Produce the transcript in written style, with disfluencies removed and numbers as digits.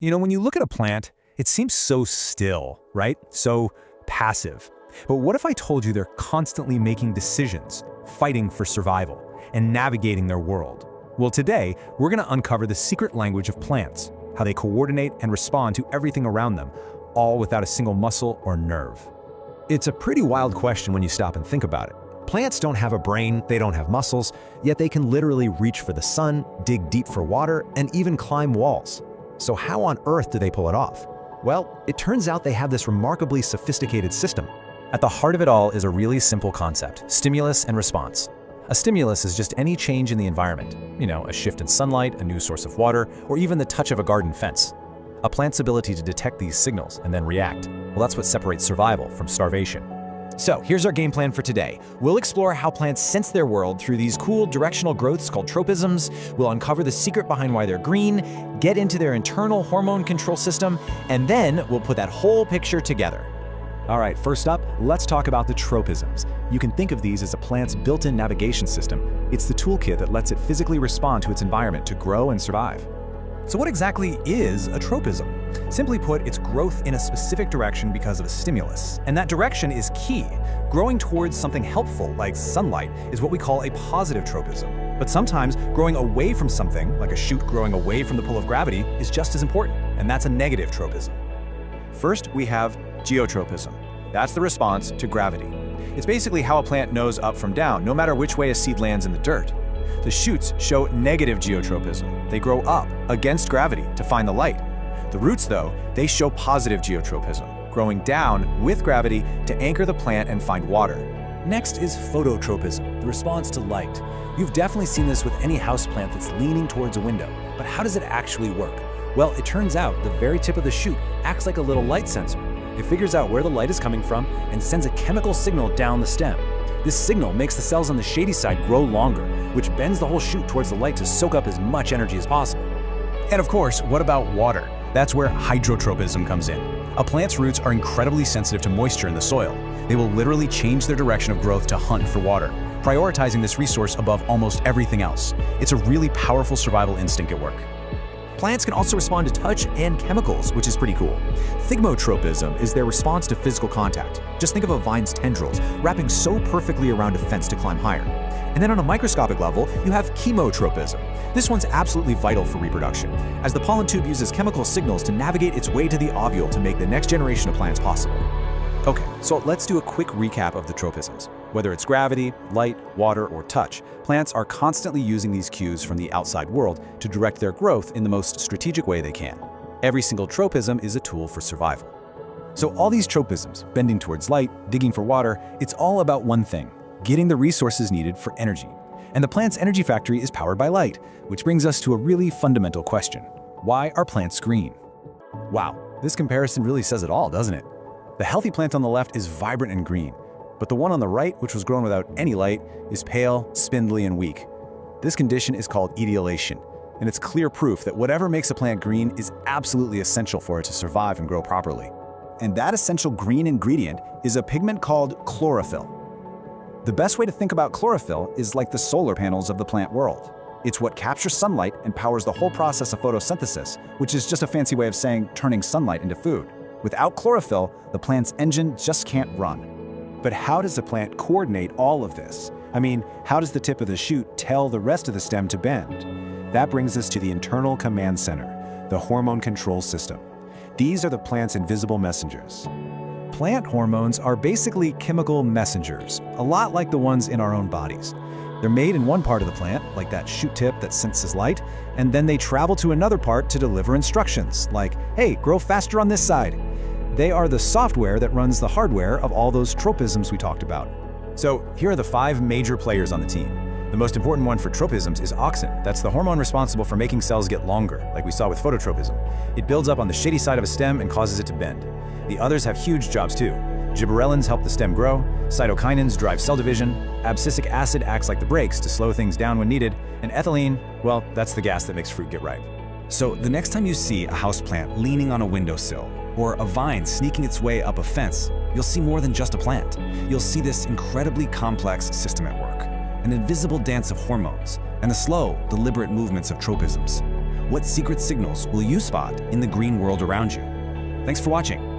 When you look at a plant, it seems so still, right? So passive. But what if I told you they're constantly making decisions, fighting for survival, and navigating their world? Well, today, we're going to uncover the secret language of plants, how they coordinate and respond to everything around them, all without a single muscle or nerve. It's a pretty wild question when you stop and think about it. Plants don't have a brain, they don't have muscles, yet they can literally reach for the sun, dig deep for water, and even climb walls. So how on earth do they pull it off? Well, it turns out they have this remarkably sophisticated system. At the heart of it all is a really simple concept: stimulus and response. A stimulus is just any change in the environment, a shift in sunlight, a new source of water, or even the touch of a garden fence. A plant's ability to detect these signals and then react, well, that's what separates survival from starvation. So here's our game plan for today. We'll explore how plants sense their world through these cool directional growths called tropisms. We'll uncover the secret behind why they're green, get into their internal hormone control system, and then we'll put that whole picture together. All right, first up, let's talk about the tropisms. You can think of these as a plant's built-in navigation system. It's the toolkit that lets it physically respond to its environment to grow and survive. So what exactly is a tropism? Simply put, it's growth in a specific direction because of a stimulus. And that direction is key. Growing towards something helpful, like sunlight, is what we call a positive tropism. But sometimes growing away from something, like a shoot growing away from the pull of gravity, is just as important, and that's a negative tropism. First, we have geotropism. That's the response to gravity. It's basically how a plant knows up from down, no matter which way a seed lands in the dirt. The shoots show negative geotropism. They grow up against gravity to find the light. The roots, though, they show positive geotropism, growing down with gravity to anchor the plant and find water. Next is phototropism, the response to light. You've definitely seen this with any houseplant that's leaning towards a window. But how does it actually work? Well, it turns out the very tip of the shoot acts like a little light sensor. It figures out where the light is coming from and sends a chemical signal down the stem. This signal makes the cells on the shady side grow longer, which bends the whole shoot towards the light to soak up as much energy as possible. And of course, what about water? That's where hydrotropism comes in. A plant's roots are incredibly sensitive to moisture in the soil. They will literally change their direction of growth to hunt for water, prioritizing this resource above almost everything else. It's a really powerful survival instinct at work. Plants can also respond to touch and chemicals, which is pretty cool. Thigmotropism is their response to physical contact. Just think of a vine's tendrils wrapping so perfectly around a fence to climb higher. And then on a microscopic level, you have chemotropism. This one's absolutely vital for reproduction, as the pollen tube uses chemical signals to navigate its way to the ovule to make the next generation of plants possible. Okay, so let's do a quick recap of the tropisms. Whether it's gravity, light, water, or touch, plants are constantly using these cues from the outside world to direct their growth in the most strategic way they can. Every single tropism is a tool for survival. So all these tropisms, bending towards light, digging for water, it's all about one thing: getting the resources needed for energy. And the plant's energy factory is powered by light, which brings us to a really fundamental question. Why are plants green? Wow, this comparison really says it all, doesn't it? The healthy plant on the left is vibrant and green, but the one on the right, which was grown without any light, is pale, spindly, and weak. This condition is called etiolation, and it's clear proof that whatever makes a plant green is absolutely essential for it to survive and grow properly. And that essential green ingredient is a pigment called chlorophyll. The best way to think about chlorophyll is like the solar panels of the plant world. It's what captures sunlight and powers the whole process of photosynthesis, which is just a fancy way of saying turning sunlight into food. Without chlorophyll, the plant's engine just can't run. But how does the plant coordinate all of this? I mean, how does the tip of the shoot tell the rest of the stem to bend? That brings us to the internal command center, the hormone control system. These are the plant's invisible messengers. Plant hormones are basically chemical messengers, a lot like the ones in our own bodies. They're made in one part of the plant, like that shoot tip that senses light, and then they travel to another part to deliver instructions, like, hey, grow faster on this side. They are the software that runs the hardware of all those tropisms we talked about. So here are the 5 major players on the team. The most important one for tropisms is auxin. That's the hormone responsible for making cells get longer, like we saw with phototropism. It builds up on the shady side of a stem and causes it to bend. The others have huge jobs too. Gibberellins help the stem grow, cytokinins drive cell division, abscisic acid acts like the brakes to slow things down when needed, and ethylene, well, that's the gas that makes fruit get ripe. So the next time you see a houseplant leaning on a windowsill, or a vine sneaking its way up a fence, you'll see more than just a plant. You'll see this incredibly complex system at work, an invisible dance of hormones, and the slow, deliberate movements of tropisms. What secret signals will you spot in the green world around you? Thanks for watching.